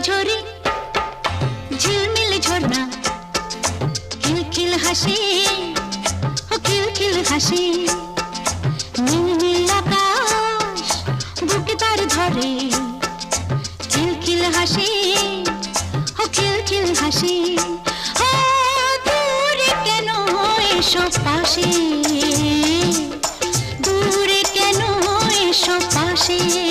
ঝরে ঝিলমিল ঝরনা কিলকিল হাসি ও কিলকিল হাসি নীল নীল আকাশ বুকে তার ধরে কিলকিল হাসি ও কিলকিল হাসি ও দূরে কেন এসো পাশে দূরে কেন এসো পাশে